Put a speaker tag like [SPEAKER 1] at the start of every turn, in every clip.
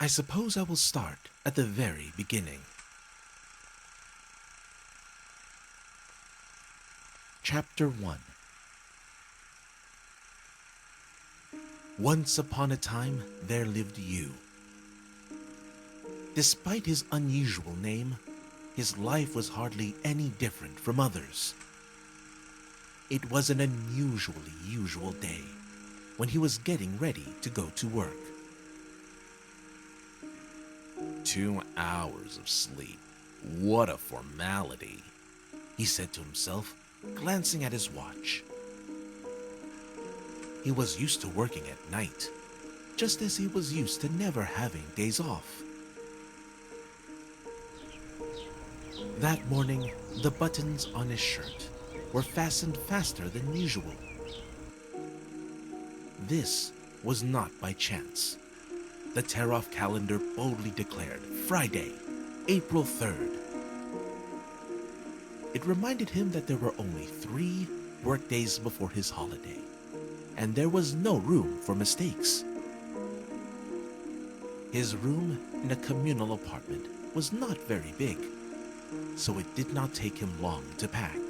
[SPEAKER 1] I suppose I will start at the very beginning. Chapter 1. Once upon a time, there lived Yu. Despite his unusual name, his life was hardly any different from others. It was an unusually usual day when he was getting ready to go to work. 2 hours of sleep. What a formality, he said to himself, glancing at his watch. He was used to working at night, just as he was used to never having days off. That morning, the buttons on his shirt were fastened faster than usual. This was not by chance. The tear-off calendar boldly declared Friday, April 3rd. It reminded him that there were only 3 work days before his holiday, and there was no room for mistakes. His room in a communal apartment was not very big, so it did not take him long to pack.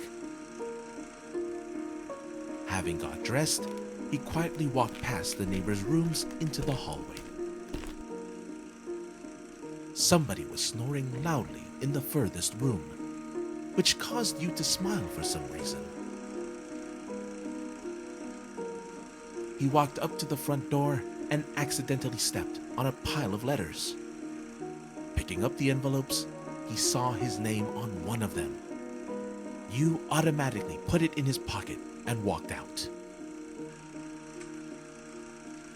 [SPEAKER 1] Having got dressed, he quietly walked past the neighbors' rooms into the hallway. Somebody was snoring loudly in the furthest room, which caused Yu to smile for some reason. He walked up to the front door and accidentally stepped on a pile of letters. Picking up the envelopes, he saw his name on one of them. Yu automatically put it in his pocket and walked out.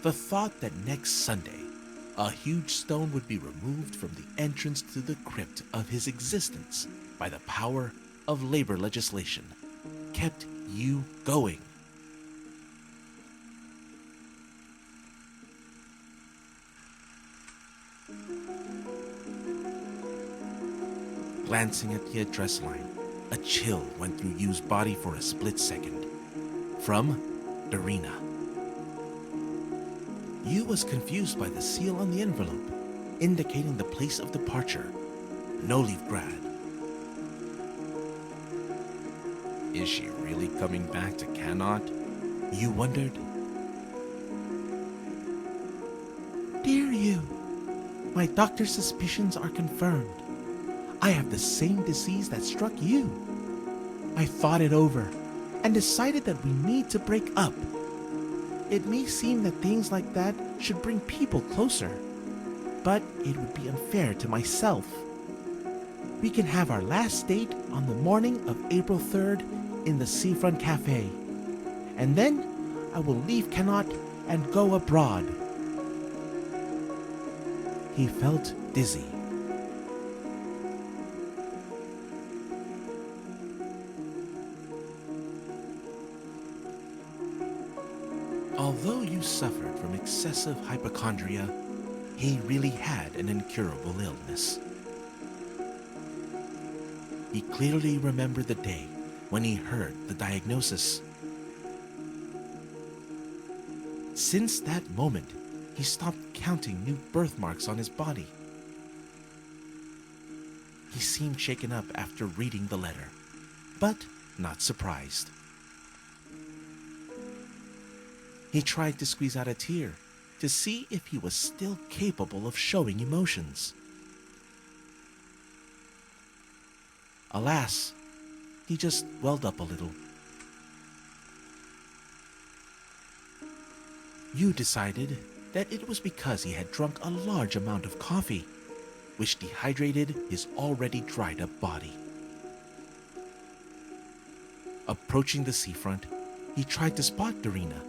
[SPEAKER 1] The thought that next Sunday, a huge stone would be removed from the entrance to the crypt of his existence by the power of labor legislation kept Yu going. Glancing at the address line, a chill went through Yu's body for a split second. From Darina. Yu was confused by the seal on the envelope, indicating the place of departure, no-leave grad. Is she really coming back to Cannot? Yu wondered. Dear Yu, my doctor's suspicions are confirmed. I have the same disease that struck you. I thought it over and decided that we need to break up. It may seem that things like that should bring people closer, but it would be unfair to myself. We can have our last date on the morning of April 3rd in the Seafront Cafe, and then I will leave Cannot and go abroad. He felt dizzy. Although Yu suffered from excessive hypochondria, he really had an incurable illness. He clearly remembered the day when he heard the diagnosis. Since that moment, he stopped counting new birthmarks on his body. He seemed shaken up after reading the letter, but not surprised. He tried to squeeze out a tear to see if he was still capable of showing emotions. Alas, he just welled up a little. Yu decided that it was because he had drunk a large amount of coffee, which dehydrated his already dried up body. Approaching the seafront, he tried to spot Darina.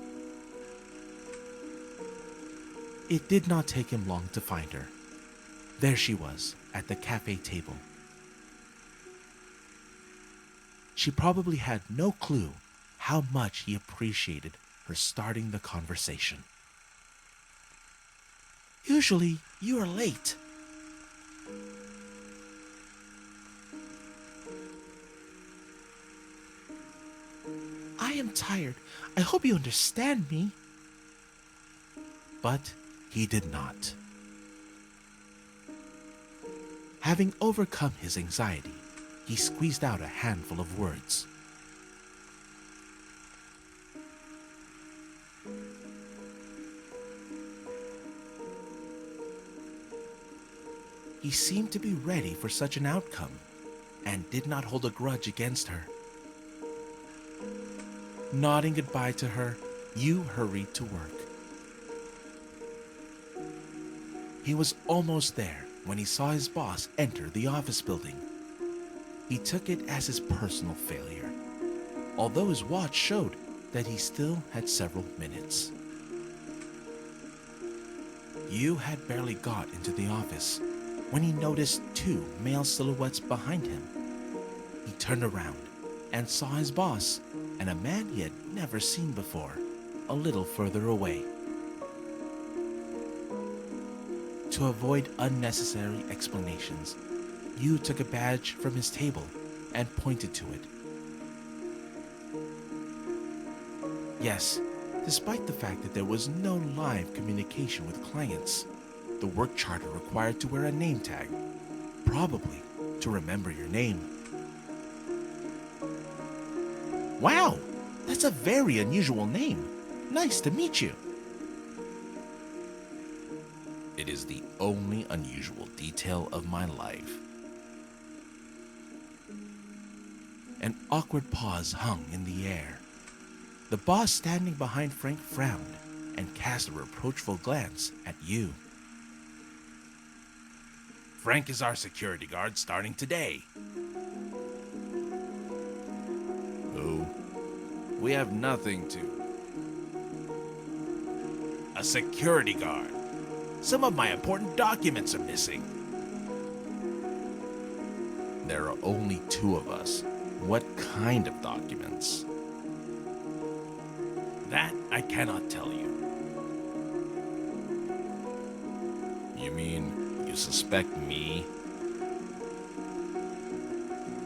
[SPEAKER 1] It did not take him long to find her. There she was, at the cafe table. She probably had no clue how much he appreciated her starting the conversation. Usually, you are late. I am tired. I hope you understand me. But he did not. Having overcome his anxiety, he squeezed out a handful of words. He seemed to be ready for such an outcome and did not hold a grudge against her. Nodding goodbye to her, Yu hurried to work. He was almost there when he saw his boss enter the office building. He took it as his personal failure, although his watch showed that he still had several minutes. Yu had barely got into the office when he noticed two male silhouettes behind him. He turned around and saw his boss and a man he had never seen before, a little further away. To avoid unnecessary explanations, Yu took a badge from his table and pointed to it. Yes, despite the fact that there was no live communication with clients, the work charter required to wear a name tag, probably to remember your name. Wow, that's a very unusual name. Nice to meet you. It is the only unusual detail of my life. An awkward pause hung in the air. The boss standing behind Frank frowned and cast a reproachful glance at Yu. Frank is our security guard starting today. Oh, we have nothing to. A security guard. Some of my important documents are missing. There are only two of us. What kind of documents? That I cannot tell you. You mean you suspect me?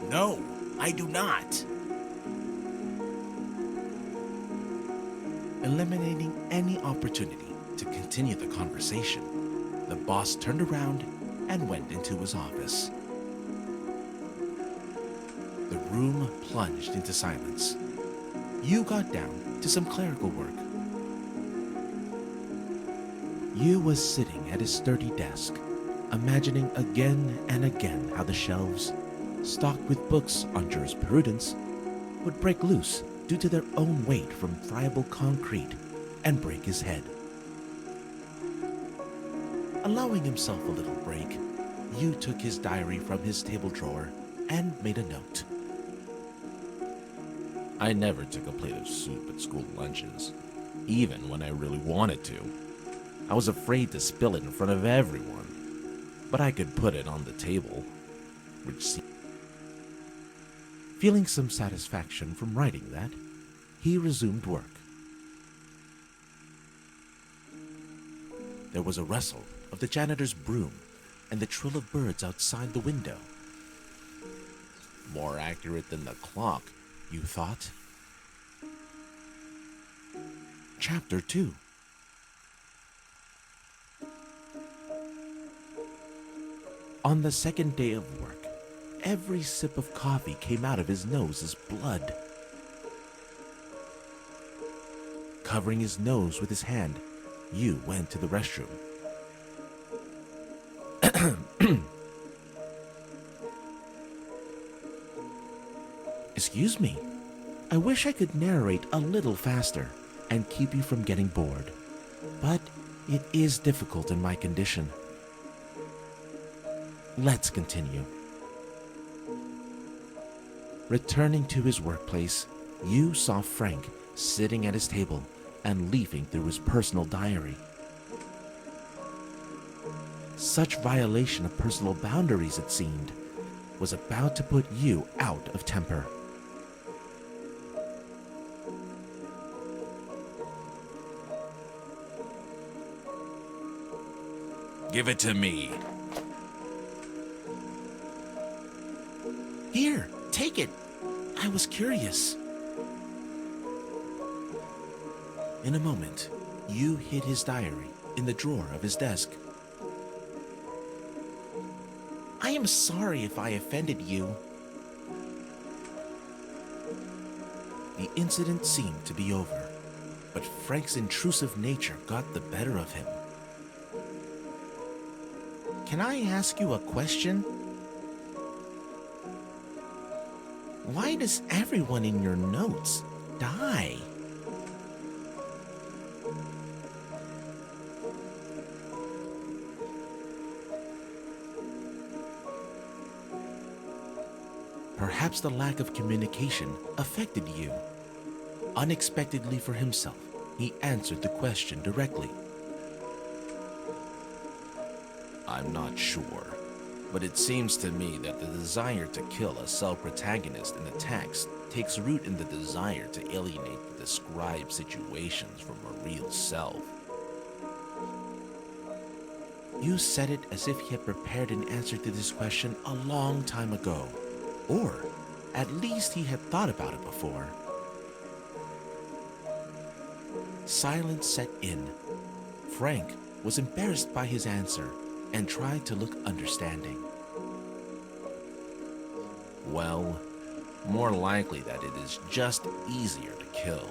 [SPEAKER 1] No, I do not. Eliminating any opportunity to continue the conversation, the boss turned around and went into his office. The room plunged into silence. Yu got down to some clerical work. Yu was sitting at his sturdy desk, imagining again and again how the shelves, stocked with books on jurisprudence, would break loose due to their own weight from friable concrete and break his head. Allowing himself a little break, Yu took his diary from his table drawer and made a note. I never took a plate of soup at school lunches, even when I really wanted to. I was afraid to spill it in front of everyone, but I could put it on the table, which seemed... Feeling some satisfaction from writing that, he resumed work. There was a rustle of the janitor's broom and the trill of birds outside the window. More accurate than the clock, you thought. Chapter 2. On the second day of work, every sip of coffee came out of his nose as blood. Covering his nose with his hand, Yu went to the restroom. Excuse me, I wish I could narrate a little faster and keep you from getting bored, but it is difficult in my condition. Let's continue. Returning to his workplace, Yu saw Frank sitting at his table and leafing through his personal diary. Such violation of personal boundaries, it seemed, was about to put Yu out of temper. Give it to me. Here, take it. I was curious. In a moment, Yu hid his diary in the drawer of his desk. I am sorry if I offended you. The incident seemed to be over, but Frank's intrusive nature got the better of him. Can I ask you a question? Why does everyone in your notes die? Perhaps the lack of communication affected you. Unexpectedly for himself, he answered the question directly.
[SPEAKER 2] I'm not sure, but it seems to me that the desire to kill a self-protagonist in the text takes root in the desire to alienate the described situations from a real self.
[SPEAKER 1] You said it as if he had prepared an answer to this question a long time ago, or at least he had thought about it before. Silence set in. Frank was embarrassed by his answer and tried to look understanding.
[SPEAKER 2] Well, more likely that it is just easier to kill.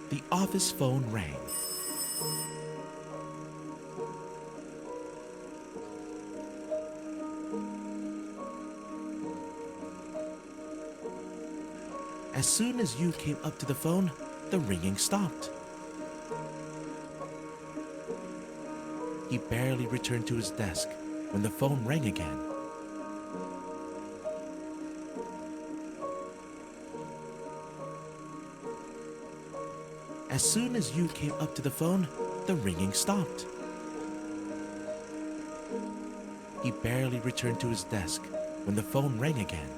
[SPEAKER 1] The office phone rang. As soon as you came up to the phone, the ringing stopped. He barely returned to his desk when the phone rang again. As soon as you came up to the phone, the ringing stopped. He barely returned to his desk when the phone rang again.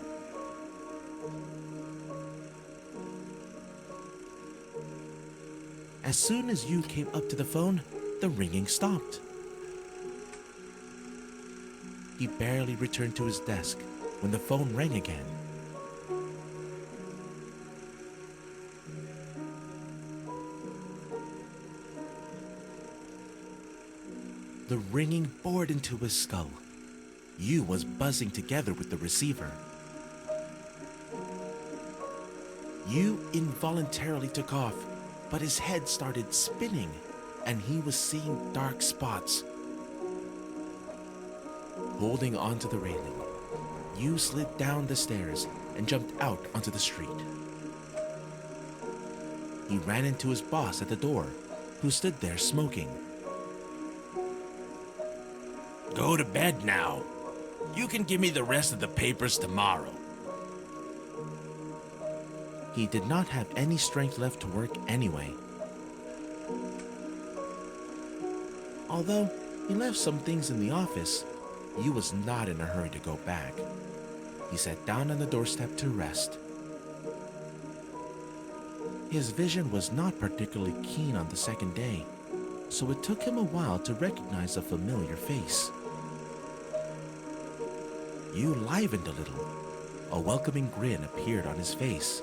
[SPEAKER 1] As soon as you came up to the phone, the ringing stopped. He barely returned to his desk when the phone rang again. The ringing bored into his skull. You was buzzing together with the receiver. You involuntarily took off, but his head started spinning, and he was seeing dark spots. Holding onto the railing, you slid down the stairs and jumped out onto the street. He ran into his boss at the door, who stood there smoking.
[SPEAKER 2] Go to bed now. You can give me the rest of the papers tomorrow.
[SPEAKER 1] He did not have any strength left to work anyway. Although he left some things in the office, he was not in a hurry to go back. He sat down on the doorstep to rest. His vision was not particularly keen on the second day, so it took him a while to recognize a familiar face. You livened a little. A welcoming grin appeared on his face.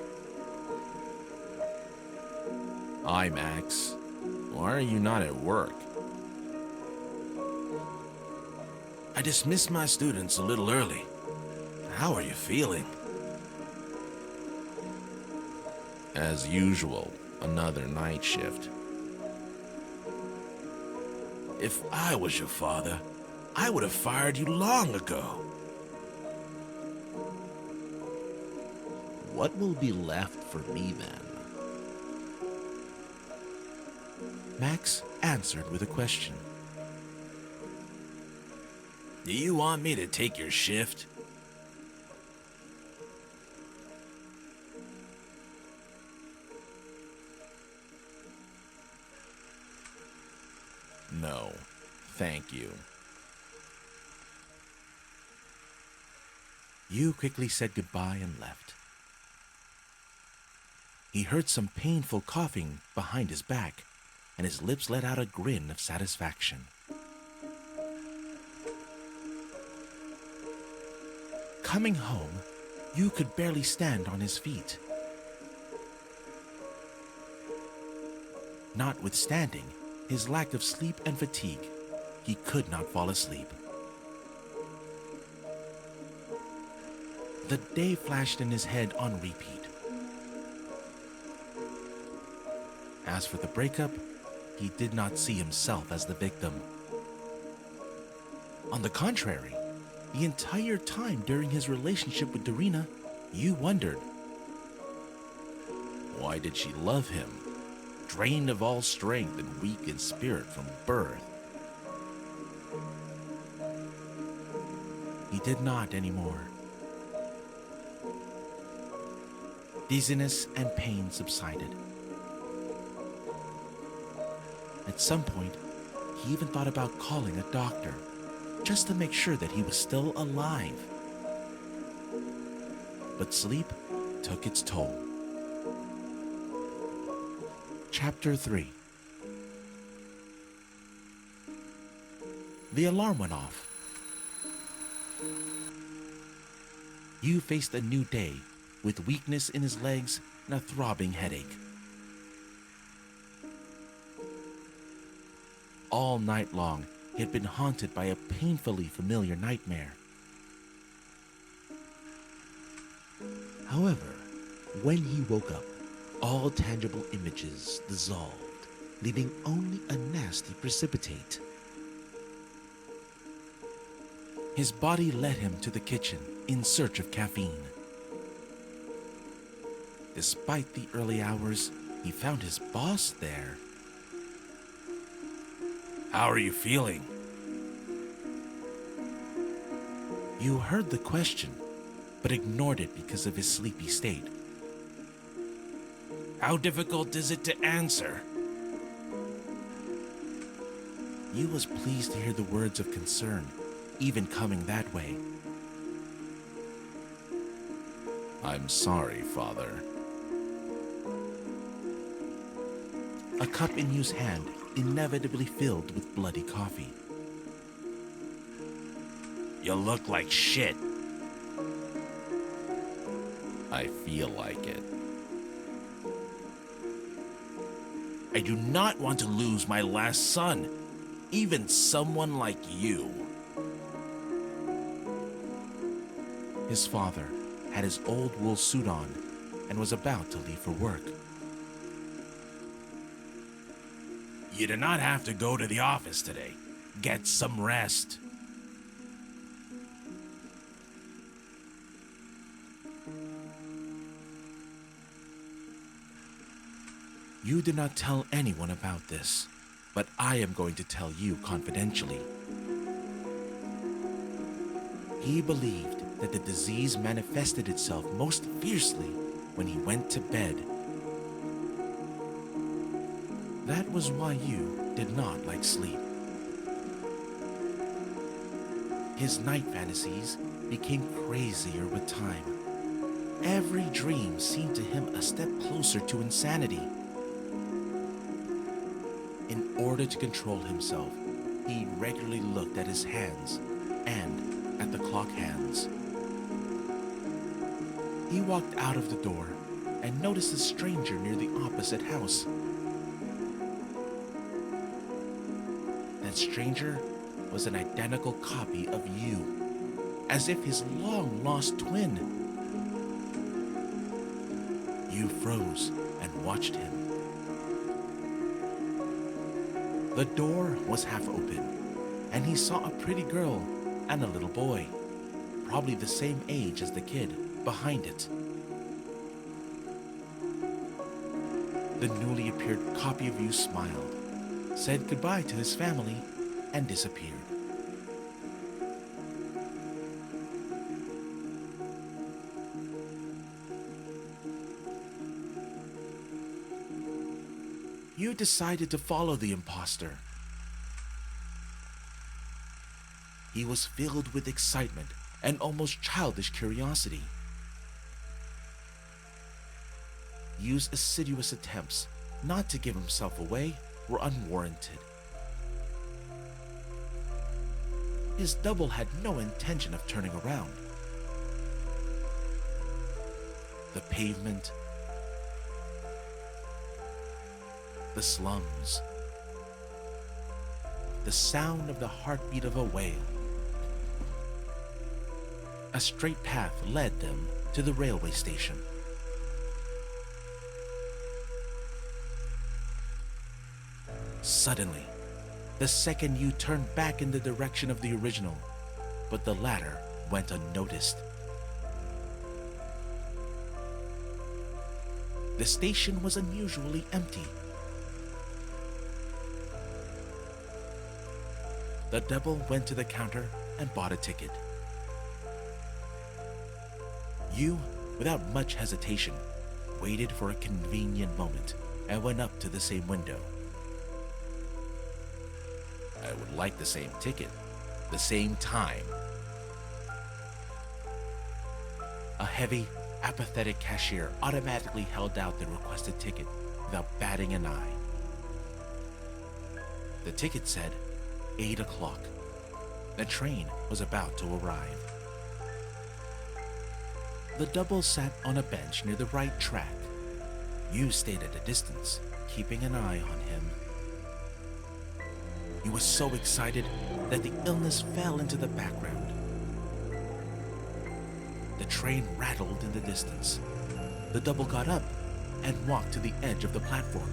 [SPEAKER 2] Hi, Max. Why are you not at work? I dismissed my students a little early. How are you feeling? As usual, another night shift. If I was your father, I would have fired you long ago.
[SPEAKER 1] What will be left for me then? Max answered with a question.
[SPEAKER 2] Do you want me to take your shift? No, thank you.
[SPEAKER 1] You quickly said goodbye and left. He heard some painful coughing behind his back, and his lips let out a grin of satisfaction. Coming home, you could barely stand on his feet. Notwithstanding his lack of sleep and fatigue,
[SPEAKER 2] he could not fall asleep. The day flashed in his head on repeat. As for the breakup, he did not see himself as the victim. On the contrary, the entire time during his relationship with Darina, you wondered, why did she love him, drained of all strength and weak in spirit from birth? He did not anymore. Dizziness and pain subsided. At some point, he even thought about calling a doctor, just to make sure that he was still alive. But sleep took its toll. Chapter 3. The alarm went off. You faced a new day with weakness in his legs and a throbbing headache. All night long, he had been haunted by a painfully familiar nightmare. However, when he woke up, all tangible images dissolved, leaving only a nasty precipitate. His body led him to the kitchen in search of caffeine. Despite the early hours, he found his boss there. "How are you feeling?" You heard the question, but ignored it because of his sleepy state. "How difficult is it to answer?" You was pleased to hear the words of concern, even coming that way. "I'm sorry, Father." A cup in Yu's hand inevitably filled with bloody coffee. "You look like shit." "I feel like it." "I do not want to lose my last son, even someone like you." His father had his old wool suit on and was about to leave for work. "You do not have to go to the office today. Get some rest." You did not tell anyone about this, but I am going to tell you confidentially. He believed that the disease manifested itself most fiercely when he went to bed. That was why you did not like sleep. His night fantasies became crazier with time. Every dream seemed to him a step closer to insanity. In order to control himself, he regularly looked at his hands and at the clock hands. He walked out of the door and noticed a stranger near the opposite house. That stranger was an identical copy of you, as if his long-lost twin. You froze and watched him. The door was half open, and he saw a pretty girl and a little boy, probably the same age as the kid, behind it. The newly appeared copy of you smiled, said goodbye to his family, and disappeared. You decided to follow the imposter. He was filled with excitement and almost childish curiosity. Yu's assiduous attempts not to give himself away were unwarranted. His double had no intention of turning around. The pavement, the slums,
[SPEAKER 1] the sound of the heartbeat of a whale. A straight path led them to the railway station. Suddenly, the second U turned back in the direction of the original, but the latter went unnoticed. The station was unusually empty. The double went to the counter and bought a ticket. You, without much hesitation, waited for a convenient moment and went up to the same window.
[SPEAKER 2] I would like the same ticket, the same time.
[SPEAKER 1] A heavy, apathetic cashier automatically held out the requested ticket without batting an eye. The ticket said 8 o'clock. The train was about to arrive. The double sat on a bench near the right track. You stayed at a distance, keeping an eye on him. He was so excited that the illness fell into the background. The train rattled in the distance. The double got up and walked to the edge of the platform.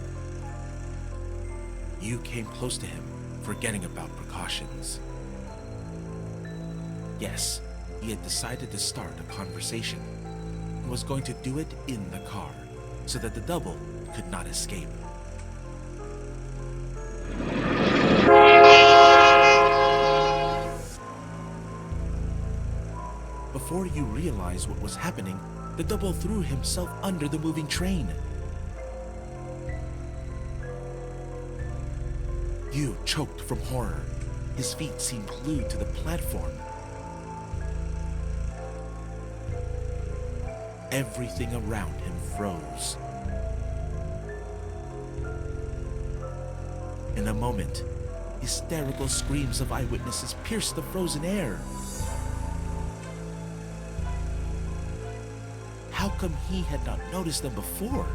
[SPEAKER 1] You came close to him, forgetting about precautions. Yes, he had decided to start a conversation and was going to do it in the car so that the double could not escape. Before you realized what was happening, the double threw himself under the moving train. You choked from horror. His feet seemed glued to the platform. Everything around him froze. In a moment, hysterical screams of eyewitnesses pierced the frozen air. How come he had not noticed them before?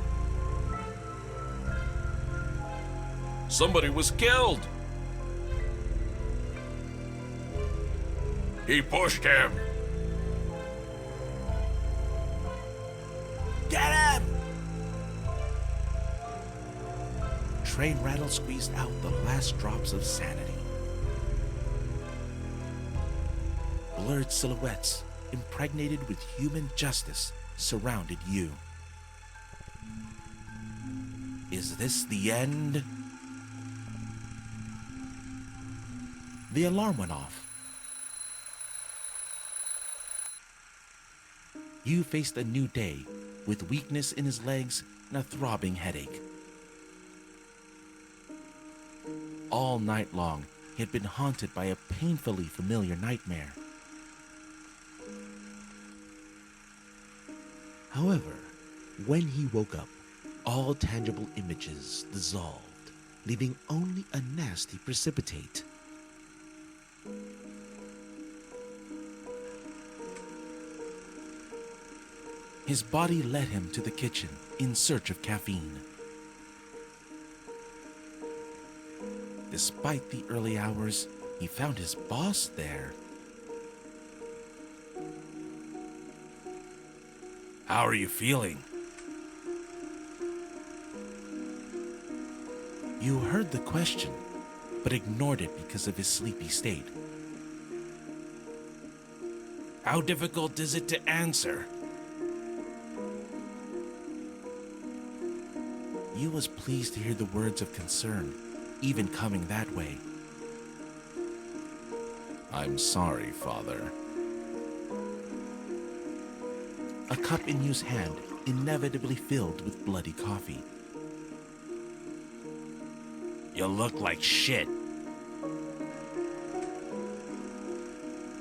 [SPEAKER 2] Somebody was killed! He pushed him!
[SPEAKER 1] Get him! Train rattle squeezed out the last drops of sanity. Blurred silhouettes, impregnated with human justice, surrounded you. Is this the end? The alarm went off. You faced a new day with weakness in his legs and a throbbing headache. All night long, he had been haunted by a painfully familiar nightmare. However, when he woke up, all tangible images dissolved, leaving only a nasty precipitate. His body led him to the kitchen in search of caffeine. Despite the early hours, he found his boss there.
[SPEAKER 2] How are you feeling?
[SPEAKER 1] You heard the question, but ignored it because of his sleepy state.
[SPEAKER 2] How difficult is it to answer?
[SPEAKER 1] You was pleased to hear the words of concern, even coming that way.
[SPEAKER 2] I'm sorry, Father.
[SPEAKER 1] A cup in Yu's hand inevitably filled with bloody coffee.
[SPEAKER 2] You look like shit.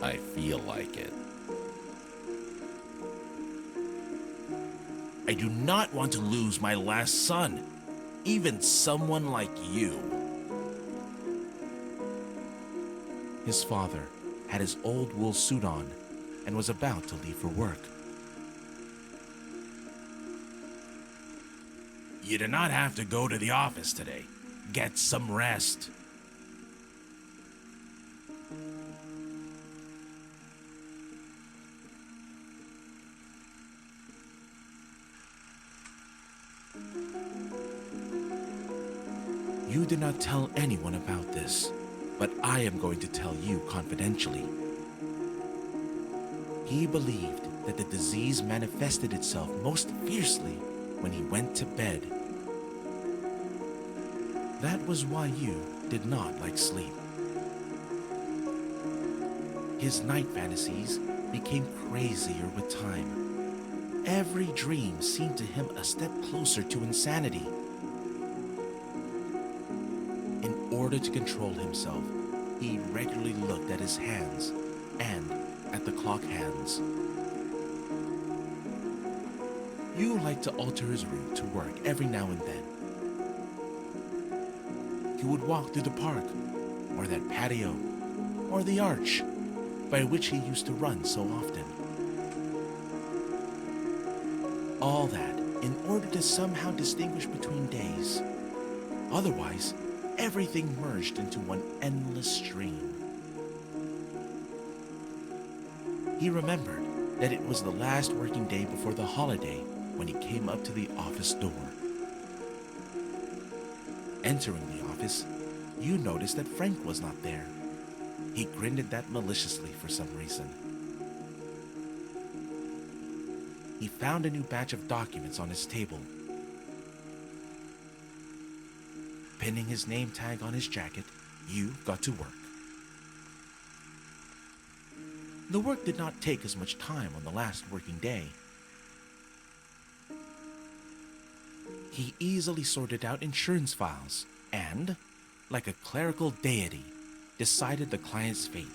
[SPEAKER 2] I feel like it. I do not want to lose my last son, even someone like you.
[SPEAKER 1] His father had his old wool suit on and was about to leave for work.
[SPEAKER 2] You do not have to go to the office today. Get some rest. You did not tell anyone about this, but I am going to tell you confidentially. He believed that the disease manifested itself most fiercely when he went to bed. That was why you did not like sleep. His night fantasies became crazier with time. Every dream seemed to him a step closer to insanity. In order to control himself, he regularly looked at his hands and at the clock hands. You liked to alter his route to work every now and then. He would walk through the park, or that patio, or the arch by which he used to run so often. All that in order to somehow distinguish between days. Otherwise, everything merged into one endless stream. He remembered that it was the last working day before the holiday when he came up to the office door. Entering the office, you noticed that Frank was not there. He grinned at that maliciously for some reason. He found a new batch of documents on his table. Pinning his name tag on his jacket, you got to work. The work did not take as much time on the last working day. He easily sorted out insurance files and, like a clerical deity, decided the client's fate,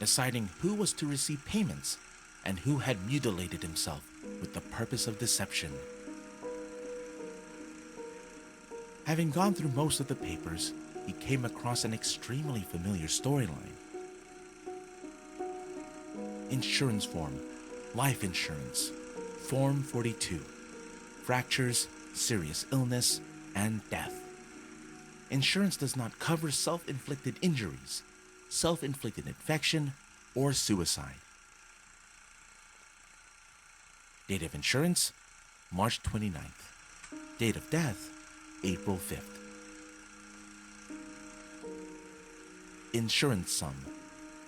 [SPEAKER 2] deciding who was to receive payments and who had mutilated himself with the purpose of deception. Having gone through most of the papers, he came across an extremely familiar storyline. Insurance form, life insurance, Form 42, fractures, serious illness, and death. Insurance does not cover self-inflicted injuries, self-inflicted infection, or suicide. Date of insurance, March 29th. Date of death, April 5th. Insurance sum,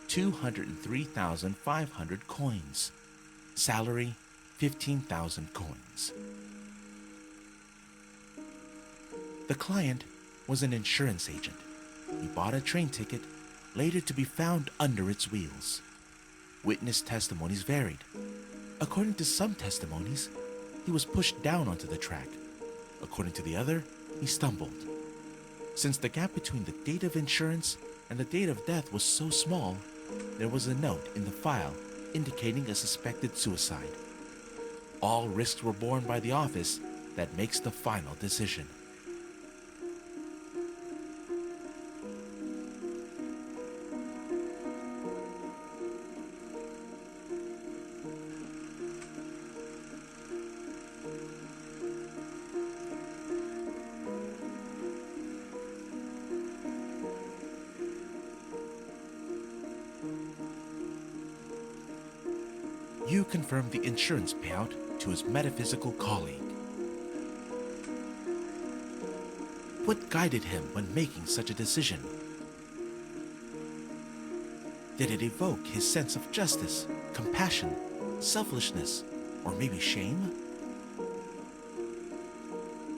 [SPEAKER 2] 203,500 coins. Salary, 15,000 coins. The client was an insurance agent. He bought a train ticket, later to be found under its wheels. Witness testimonies varied. According to some testimonies, he was pushed down onto the track. According to the other, he stumbled. Since the gap between the date of insurance and the date of death was so small, there was a note in the file indicating a suspected suicide. All risks were borne by the office that makes the final decision. You confirmed the insurance payout to his metaphysical colleague. What guided him when making such a decision? Did it evoke his sense of justice, compassion, selflessness, or maybe shame?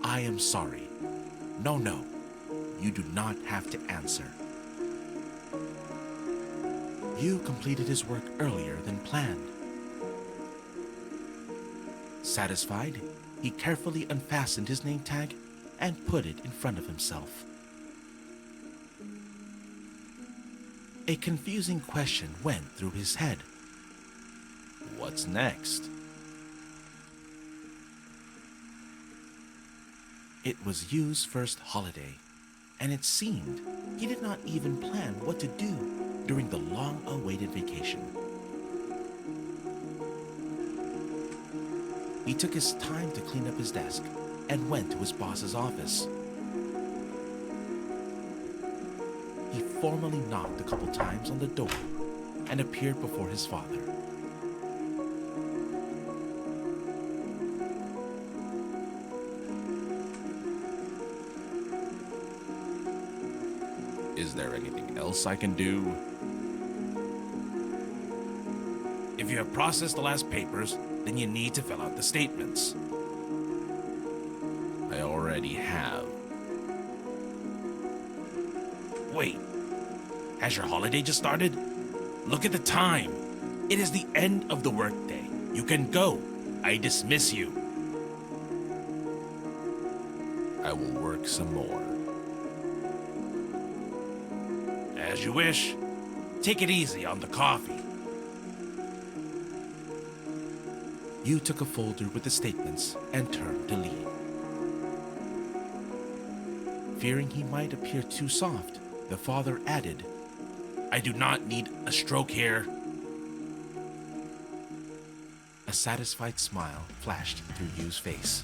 [SPEAKER 2] I am sorry. No, you do not have to answer. You completed his work earlier than planned. Satisfied, he carefully unfastened his name tag and put it in front of himself. A confusing question went through his head. What's next? It was Yu's first holiday, and it seemed he did not even plan what to do during the long-awaited vacation. He took his time to clean up his desk and went to his boss's office.
[SPEAKER 1] he formally knocked a couple times on the door and appeared before his father.
[SPEAKER 2] Is there anything else I can do? If you have processed the last papers, then you need to fill out the statements. I already have. Wait, has your holiday just started? Look at the time. It is the end of the workday. You can go. I dismiss you. I will work some more. As you wish. Take it easy on the coffee.
[SPEAKER 1] Yu took a folder with the statements and turned to leave. Fearing he might appear too soft, the father added,
[SPEAKER 2] I do not need a stroke here.
[SPEAKER 1] A satisfied smile flashed through Yu's face.